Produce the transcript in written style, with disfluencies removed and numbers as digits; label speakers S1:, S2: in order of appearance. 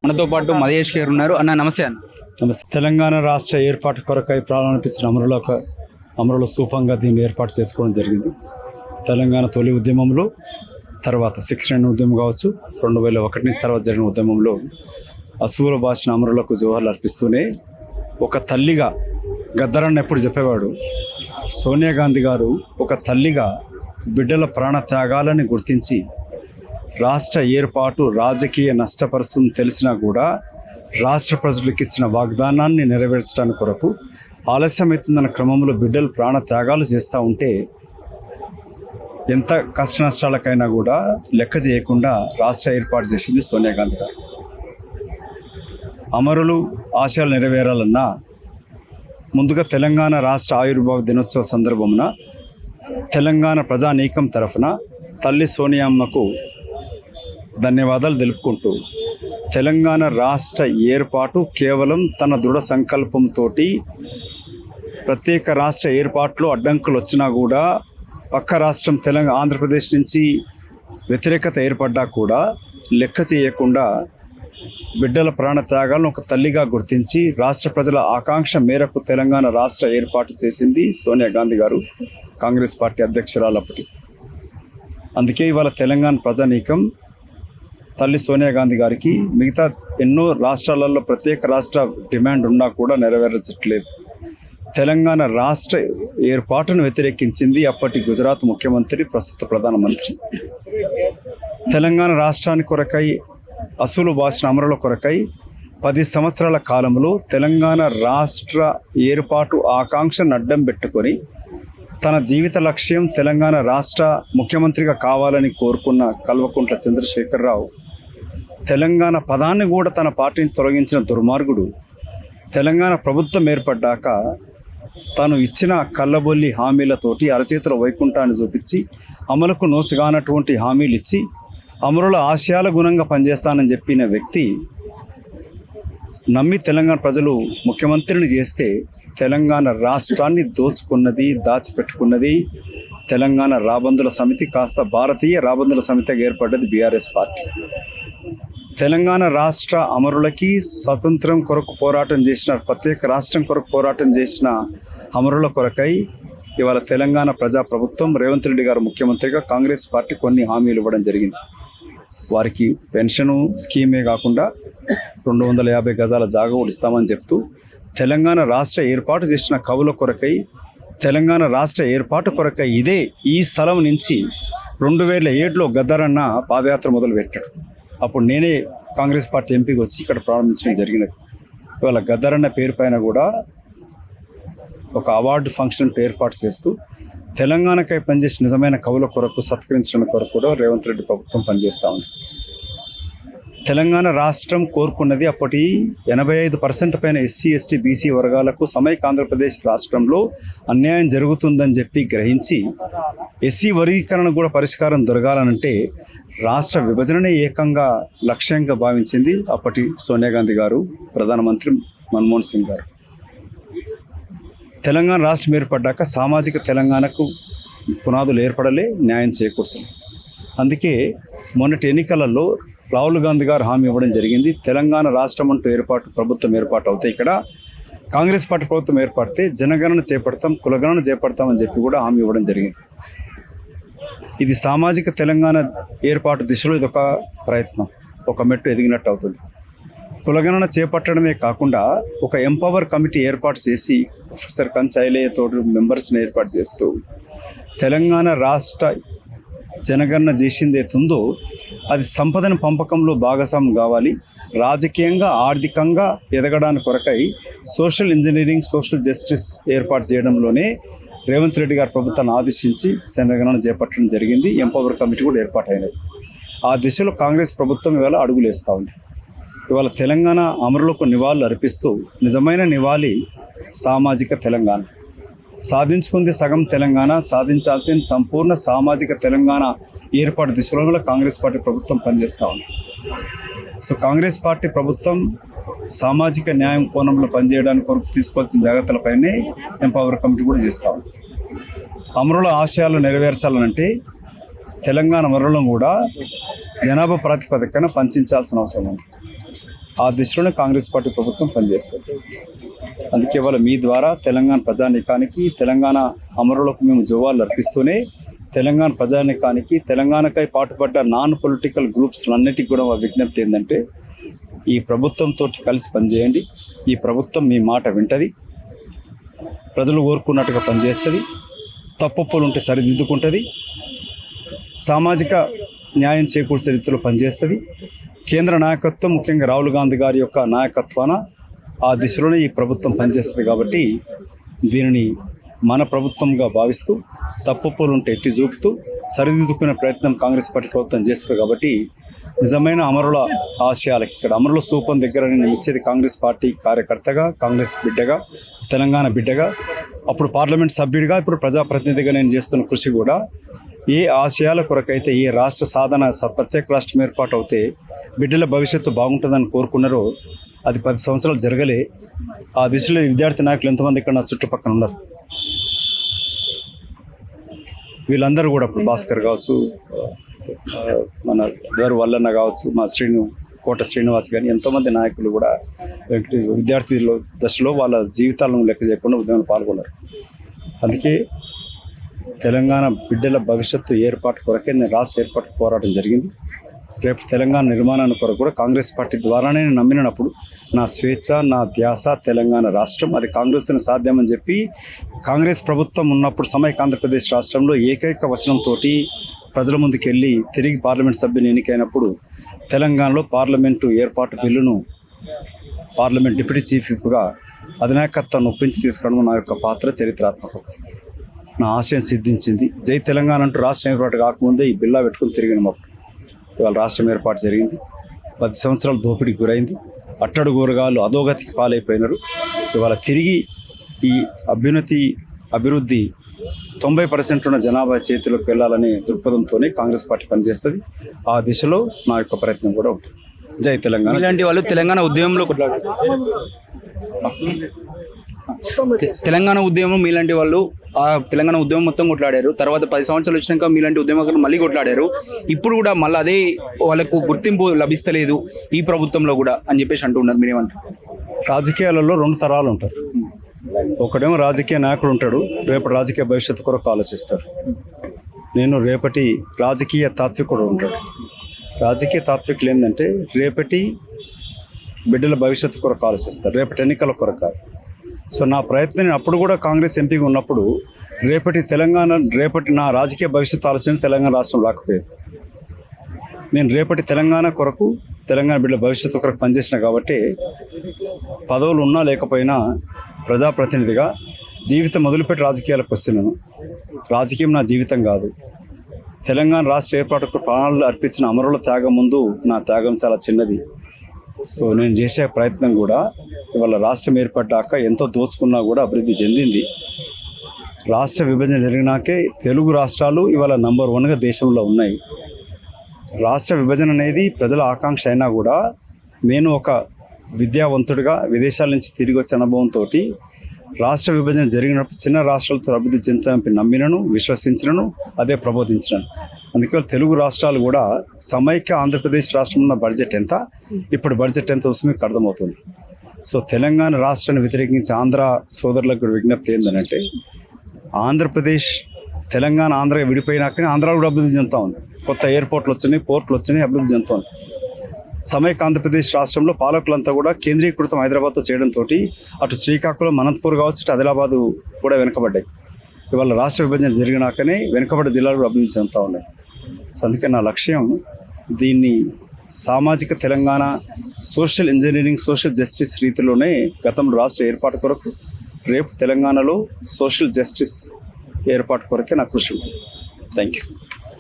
S1: మనతో పాటు మహేష్ గారు ఉన్నారు. అన్న నమస్తే. అన్న
S2: నమస్తే. తెలంగాణ రాష్ట్ర ఏర్పాటు కొరకై ప్రారంభించిన అమరుల స్తూపంగా దీన్ని ఏర్పాటు చేసుకోవడం జరిగింది. తెలంగాణ తొలి ఉద్యమంలో, తర్వాత 69 ఉద్యమం కావచ్చు, 2001 నుంచి తర్వాత జరిగిన ఉద్యమంలో అసూలు బాసిన అమరులకు జోహార్లు అర్పిస్తూనే ఒక తల్లిగా గద్దరన్న ఎప్పుడు చెప్పేవాడు, సోనియా గాంధీ గారు ఒక తల్లిగా బిడ్డల ప్రాణ త్యాగాలని గుర్తించి రాష్ట్ర ఏర్పాటు రాజకీయ నష్టపరుస్తుందని తెలిసినా కూడా రాష్ట్ర ప్రజలకు ఇచ్చిన వాగ్దానాన్ని నెరవేర్చడానికి కొరకు ఆలస్యమవుతుందన్న క్రమంలో బిడ్డలు ప్రాణ త్యాగాలు చేస్తూ ఉంటే ఎంత కష్ట నష్టాలకైనా కూడా లెక్క చేయకుండా రాష్ట్ర ఏర్పాటు చేసింది సోనియా గాంధీ గారు. అమరులు ఆశయాలు నెరవేరాలన్నా ముందుగా తెలంగాణ రాష్ట్ర ఆవిర్భావ దినోత్సవ సందర్భమున తెలంగాణ ప్రజానీకం తరఫున తల్లి సోనియామ్మకు ధన్యవాదాలు తెలుపుకుంటూ తెలంగాణ రాష్ట్ర ఏర్పాటు కేవలం తన దృఢ సంకల్పంతో ప్రత్యేక రాష్ట్ర ఏర్పాటులో అడ్డంకులు వచ్చినా కూడా పక్క రాష్ట్రం ఆంధ్రప్రదేశ్ నుంచి వ్యతిరేకత ఏర్పడ్డా కూడా లెక్క చేయకుండా బిడ్డల ప్రాణ త్యాగాలను ఒక తల్లిగా గుర్తించి రాష్ట్ర ప్రజల ఆకాంక్ష మేరకు తెలంగాణ రాష్ట్ర ఏర్పాటు చేసింది సోనియా గాంధీ గారు, కాంగ్రెస్ పార్టీ అధ్యక్షురాలు అప్పటి. అందుకే ఇవాళ తెలంగాణ ప్రజానీకం తల్లి సోనియా గాంధీ గారికి మిగతా ఎన్నో రాష్ట్రాలలో ప్రత్యేక రాష్ట్ర డిమాండ్ ఉన్నా కూడా నెరవేర్చట్లేదు. తెలంగాణ రాష్ట్ర ఏర్పాటును వ్యతిరేకించింది అప్పటి గుజరాత్ ముఖ్యమంత్రి, ప్రస్తుత ప్రధానమంత్రి. తెలంగాణ రాష్ట్రానికి కొరకై అసూలు బాసిన అమరుల కొరకై 10 సంవత్సరాల కాలంలో తెలంగాణ రాష్ట్ర ఏర్పాటు ఆకాంక్షను అడ్డం పెట్టుకొని తన జీవిత లక్ష్యం తెలంగాణ రాష్ట్ర ముఖ్యమంత్రిగా కావాలని కోరుకున్న కల్వకుంట్ల చంద్రశేఖరరావు తెలంగాణ పదాన్ని కూడా తన పార్టీని తొలగించిన దుర్మార్గుడు తెలంగాణ ప్రభుత్వం ఏర్పడ్డాక తాను ఇచ్చిన కళ్ళబొల్లి హామీలతోటి అరచేతుల వైకుంఠాన్ని చూపించి అమలుకు నోచుగానటువంటి హామీలు ఇచ్చి అమరుల ఆశయాల గుణంగా పనిచేస్తానని చెప్పిన వ్యక్తి నమ్మి తెలంగాణ ప్రజలు ముఖ్యమంత్రిని చేస్తే తెలంగాణ రాష్ట్రాన్ని దోచుకున్నది, దాచిపెట్టుకున్నది తెలంగాణ రాబందుల సమితి, కాస్త భారతీయ రాబందుల సమితిగా ఏర్పడ్డది బీఆర్ఎస్ పార్టీ. తెలంగాణ రాష్ట్ర అమరులకి స్వతంత్రం కొరకు పోరాటం చేసిన, ప్రత్యేక రాష్ట్రం కొరకు పోరాటం చేసిన అమరుల కొరకై ఇవాళ తెలంగాణ ప్రజాప్రభుత్వం రేవంత్ రెడ్డి గారు ముఖ్యమంత్రిగా కాంగ్రెస్ పార్టీ కొన్ని హామీలు ఇవ్వడం జరిగింది. వారికి పెన్షను స్కీమే కాకుండా 250 గజాల జాగా కూడా ఇస్తామని చెప్తూ తెలంగాణ రాష్ట్ర ఏర్పాటు చేసిన కవుల కొరకై, తెలంగాణ రాష్ట్ర ఏర్పాటు కొరకై ఈ స్థలం నుంచి 2007లో గద్దరన్న పాదయాత్ర మొదలుపెట్టాడు. అప్పుడు నేనే కాంగ్రెస్ పార్టీ ఎంపీకి వచ్చి ఇక్కడ ప్రారంభించడం జరిగినది. ఇవాళ గద్దరన్న పేరు పైన కూడా ఒక అవార్డు ఫంక్షన్ ఏర్పాటు చేస్తూ తెలంగాణకై పనిచేసి నిజమైన కవుల కొరకు సత్కరించడం కొరకు కూడా రేవంత్ రెడ్డి ప్రభుత్వం పనిచేస్తూ ఉంది. తెలంగాణ రాష్ట్రం కోరుకున్నది అప్పటి 85% పైన ఎస్సీ, ఎస్టీ, బీసీ వర్గాలకు సమైక్య ఆంధ్రప్రదేశ్ రాష్ట్రంలో అన్యాయం జరుగుతుందని చెప్పి గ్రహించి ఎస్సీ వర్గీకరణ కూడా పరిష్కారం దొరకాలనంటే రాష్ట్ర విభజననే ఏకంగా లక్ష్యంగా భావించింది అప్పటి సోనియా గాంధీ గారు, ప్రధానమంత్రి మన్మోహన్ సింగ్ గారు. తెలంగాణ రాష్ట్రం ఏర్పడ్డాక సామాజిక తెలంగాణకు పునాదులు ఏర్పడలే, న్యాయం చేకూర్చలే. అందుకే మొన్నటి ఎన్నికలలో రాహుల్ గాంధీ గారు హామీ ఇవ్వడం జరిగింది, తెలంగాణ రాష్ట్రం అంటూ ప్రభుత్వం ఏర్పాటు అవుతాయి, ఇక్కడ కాంగ్రెస్ పార్టీ ప్రభుత్వం ఏర్పడితే జనగణన చేపడతాం, కులగణన చేపడతామని చెప్పి కూడా హామీ ఇవ్వడం జరిగింది. ఇది సామాజిక తెలంగాణ ఏర్పాటు దిశలో ఇదొక ప్రయత్నం, ఒక మెట్టు ఎదిగినట్టు అవుతుంది. కులగణన చేపట్టడమే కాకుండా ఒక ఎంపవర్ కమిటీ ఏర్పాటు చేసి ప్రొఫెసర్ కంచైలయ్యతో మెంబర్స్ని ఏర్పాటు చేస్తూ తెలంగాణ రాష్ట్ర జనగణన చేసిందేతుందో అది సంపదన పంపకంలో భాగస్వామ్యం కావాలి, రాజకీయంగా ఆర్థికంగా ఎదగడానికి కొరకై సోషల్ ఇంజనీరింగ్, సోషల్ జస్టిస్ ఏర్పాటు చేయడంలోనే రేవంత్ రెడ్డి గారి ప్రభుత్వాన్ని ఆదేశించి జనగణన చేపట్టడం జరిగింది. ఎంపవర్ కమిటీ కూడా ఏర్పాటైనది. ఆ దిశలో కాంగ్రెస్ ప్రభుత్వం ఇవాళ అడుగులు వేస్తూ ఉంది. ఇవాళ తెలంగాణ అమరులకు నివాళులు అర్పిస్తూ నిజమైన నివాళి సామాజిక తెలంగాణ. సాధించుకుంది సగం తెలంగాణ, సాధించాల్సిన సంపూర్ణ సామాజిక తెలంగాణ ఏర్పాటు దిశలో కూడా కాంగ్రెస్ పార్టీ ప్రభుత్వం పనిచేస్తూ ఉంది. సో కాంగ్రెస్ పార్టీ ప్రభుత్వం సామాజిక న్యాయం కోణంలో పనిచేయడానికి కొరకు తీసుకోవాల్సిన జాగ్రత్తలపైనే ఎంపవర్ కమిటీ కూడా చేస్తూ ఉంది. అమరుల ఆశయాలు నెరవేర్చాలనంటే తెలంగాణ అమరులను కూడా జనాభా ప్రాతిపదికన పంచాల్సిన అవసరం ఉంది. ఆ దిశలోనే కాంగ్రెస్ పార్టీ ప్రభుత్వం పనిచేస్తుంది. అందుకే ఇవాళ మీ ద్వారా తెలంగాణ ప్రజానీకానికి, తెలంగాణ అమరులకు మేము జోవాలు అర్పిస్తూనే తెలంగాణ ప్రజానీకానికి, తెలంగాణకై పాటుపడ్డ నాన్ పొలిటికల్ గ్రూప్స్ అన్నిటికీ కూడా విజ్ఞప్తి ఏంటంటే ఈ ప్రభుత్వంతో కలిసి పనిచేయండి. ఈ ప్రభుత్వం మీ మాట వింటది, ప్రజలు కోరుకున్నట్టుగా పనిచేస్తుంది, తప్పులు ఉంటే సరిదిద్దుకుంటుంది, సామాజిక న్యాయం చేకూర్చే రీతిలో పనిచేస్తుంది. కేంద్ర నాయకత్వం ముఖ్యంగా రాహుల్ గాంధీ గారి యొక్క నాయకత్వాన ఆ దిశలోనే ఈ ప్రభుత్వం పనిచేస్తుంది. కాబట్టి దీనిని మన ప్రభుత్వంగా భావిస్తూ తప్పులు ఉంటే ఎత్తి చూపుతూ సరిదిద్దుకునే ప్రయత్నం కాంగ్రెస్ పార్టీ ప్రభుత్వం చేస్తుంది. కాబట్టి నిజమైన అమరుల ఆశయాలకి ఇక్కడ అమరుల స్తూపం దగ్గర నేను ఇచ్చేది కాంగ్రెస్ పార్టీ కార్యకర్తగా, కాంగ్రెస్ బిడ్డగా, తెలంగాణ బిడ్డగా, అప్పుడు పార్లమెంట్ సభ్యుడిగా, ఇప్పుడు ప్రజాప్రతినిధిగా నేను చేస్తున్న కృషి కూడా ఏ ఆశయాల కొరకైతే ఏ రాష్ట్ర సాధన ప్రత్యేక రాష్ట్రం ఏర్పాటు అవుతే బిడ్డల భవిష్యత్తు బాగుంటుందని కోరుకున్నారో అది 10 సంవత్సరాలు జరగలే. ఆ దిశలో విద్యార్థి నాయకులు ఎంతమంది ఇక్కడ నా చుట్టుపక్కల ఉన్నారు. వీళ్ళందరూ కూడా ఇప్పుడు భాస్కర్ కావచ్చు, మన గారు వల్లన్న కావచ్చు, మా కోట శ్రీనివాస్ కానీ ఎంతోమంది నాయకులు కూడా విద్యార్థుల దశలో వాళ్ళ జీవితాలను లెక్క చేయకుండా ఉద్యమంలో పాల్గొన్నారు. అందుకే తెలంగాణ బిడ్డల భవిష్యత్తు ఏర్పాటు కొరకే నేను రాష్ట్ర ఏర్పాటు పోరాటం జరిగింది. రేపు తెలంగాణ నిర్మాణాన్ని కొరకు కూడా కాంగ్రెస్ పార్టీ ద్వారానే నేను నమ్మినప్పుడు నా స్వేచ్ఛ, నా ధ్యాస తెలంగాణ రాష్ట్రం, అది కాంగ్రెస్తోనే సాధ్యమని చెప్పి కాంగ్రెస్ ప్రభుత్వం ఉన్నప్పుడు సమైక్య ఆంధ్రప్రదేశ్ రాష్ట్రంలో ఏకైక వచనంతో ప్రజల ముందుకు వెళ్ళి తిరిగి పార్లమెంట్ సభ్యుని ఎన్నికైనప్పుడు తెలంగాణలో పార్లమెంటు ఏర్పాటు బిల్లును పార్లమెంట్ డిప్యూటీ చీఫ్ విప్గా అధినాయకత్వాన్ని ఒప్పించి తీసుకోవడం నా యొక్క పాత్ర చరిత్రాత్మకం. నా ఆశయం సిద్ధించింది. జై తెలంగాణ అంటూ రాష్ట్రం ఏర్పాటు కాకముందే ఈ బిల్లా పెట్టుకుని తిరిగినప్పుడు ఇవాళ రాష్ట్రం ఏర్పాటు జరిగింది. 10 సంవత్సరాలు దోపిడీకి గురైంది. అట్టడు గోరగాళ్ళు అధోగతికి పాలైపోయినారు. ఇవాళ తిరిగి ఈ అభివృద్ధి 90% ఉన్న జనాభా చేతిలోకి వెళ్ళాలనే దృక్పథంతోనే కాంగ్రెస్ పార్టీ పనిచేస్తుంది. ఆ దిశలో నా యొక్క ప్రయత్నం కూడా ఉంటుంది. జై తెలంగాణ.
S1: ఇలాంటి వాళ్ళు తెలంగాణ ఉద్యమంలో తెలంగాణ ఉద్యమం మీలాంటి వాళ్ళు ఆ తెలంగాణ ఉద్యమం మొత్తం కొట్లాడారు. తర్వాత 10 సంవత్సరాలు వచ్చినాక మీలాంటి ఉద్యమకారులు మళ్ళీ కొట్లాడారు. ఇప్పుడు కూడా మళ్ళీ అదే వాళ్ళకు గుర్తింపు లభిస్తలేదు ఈ ప్రభుత్వంలో కూడా అని చెప్పేసి అంటున్నారు. మీరేమంటారు?
S2: రాజకీయాలలో 2 తరాలు ఉంటారు. ఒకడేమో రాజకీయ నాయకుడు ఉంటాడు, రేపటి రాజకీయ భవిష్యత్తు కొరకు ఆలోచిస్తాడు. నేను రేపటి రాజకీయ తాత్వికుడు ఉంటాడు. రాజకీయ తాత్వికులు ఏంటంటే రేపటి బిడ్డల భవిష్యత్తు కొరకు ఆలోచిస్తారు, రేపటి ఎన్నికల కొరకు. సో నా ప్రయత్నం నేను అప్పుడు కూడా కాంగ్రెస్ ఎంపీగా ఉన్నప్పుడు రేపటి నా రాజకీయ భవిష్యత్తు ఆలోచన తెలంగాణ రాష్ట్రం రాకపోయేది. నేను రేపటి తెలంగాణ కొరకు, తెలంగాణ బిడ్డల భవిష్యత్తు కొరకు పనిచేసిన కాబట్టి పదవులు ఉన్నా లేకపోయినా ప్రజాప్రతినిధిగా జీవితం మొదలుపెట్టి రాజకీయాలకు వస్తున్నాను. రాజకీయం నా జీవితం కాదు. తెలంగాణ రాష్ట్ర ఏర్పాటుకు ప్రాణాలు అర్పించిన అమరుల త్యాగం ముందు నా త్యాగం చాలా చిన్నది. సో నేను చేసే ప్రయత్నం కూడా ఇవాళ రాష్ట్రం ఏర్పడ్డాక ఎంతో దోచుకున్నా కూడా అభివృద్ధి చెందింది. రాష్ట్ర విభజన జరిగినాకే తెలుగు రాష్ట్రాలు ఇవాళ నంబర్ 1గా దేశంలో ఉన్నాయి. రాష్ట్ర విభజన అనేది ప్రజల ఆకాంక్ష అయినా కూడా నేను ఒక విద్యావంతుడిగా విదేశాల నుంచి తిరిగి వచ్చే అనుభవంతో రాష్ట్ర విభజన జరిగినప్పుడు చిన్న రాష్ట్రాలతో అభివృద్ధి చెందుతామని నమ్మినను, విశ్వసించినను, అదే ప్రబోధించినాను. అందుకే తెలుగు రాష్ట్రాలు కూడా సమైక్య ఆంధ్రప్రదేశ్ రాష్ట్రం ఉన్న బడ్జెట్ ఎంత, ఇప్పుడు బడ్జెట్ ఎంత వస్తుంది మీకు అర్థమవుతుంది. సో తెలంగాణ రాష్ట్రాన్ని వ్యతిరేకించి ఆంధ్ర సోదరులకు కూడా విజ్ఞప్తి ఏంటంటే ఆంధ్రప్రదేశ్ తెలంగాణ ఆంధ్ర విడిపోయినాకనే ఆంధ్రాలో కూడా అభివృద్ధి చెందుతూ ఉంది. కొత్త ఎయిర్పోర్ట్లు వచ్చినాయి, పోర్ట్లు వచ్చినాయి, అభివృద్ధి చెందుతుంది. సమైక్య ఆంధ్రప్రదేశ్ రాష్ట్రంలో పాలకులంతా కూడా కేంద్రీకృతం హైదరాబాద్తో చేయడంతో అటు శ్రీకాకుళం, అనంతపూర్ కావచ్చు, ఇటు ఆదిలాబాదు కూడా వెనుకబడ్డాయి. ఇవాళ రాష్ట్ర విభజన జరిగినాకనే వెనుకబడ్డ జిల్లాలు కూడా అభివృద్ధి చెందుతూ ఉన్నాయి. సో అందుకే నా లక్ష్యం దీన్ని సామాజిక Telangana, social engineering, social justice రీతిలోనే గతంలో రాష్ట్ర ఏర్పాటు కొరకు, రేపు తెలంగాణలో సోషల్ జస్టిస్ ఏర్పాటు కొరకే నా కృషి ఉంటుంది. Thank you.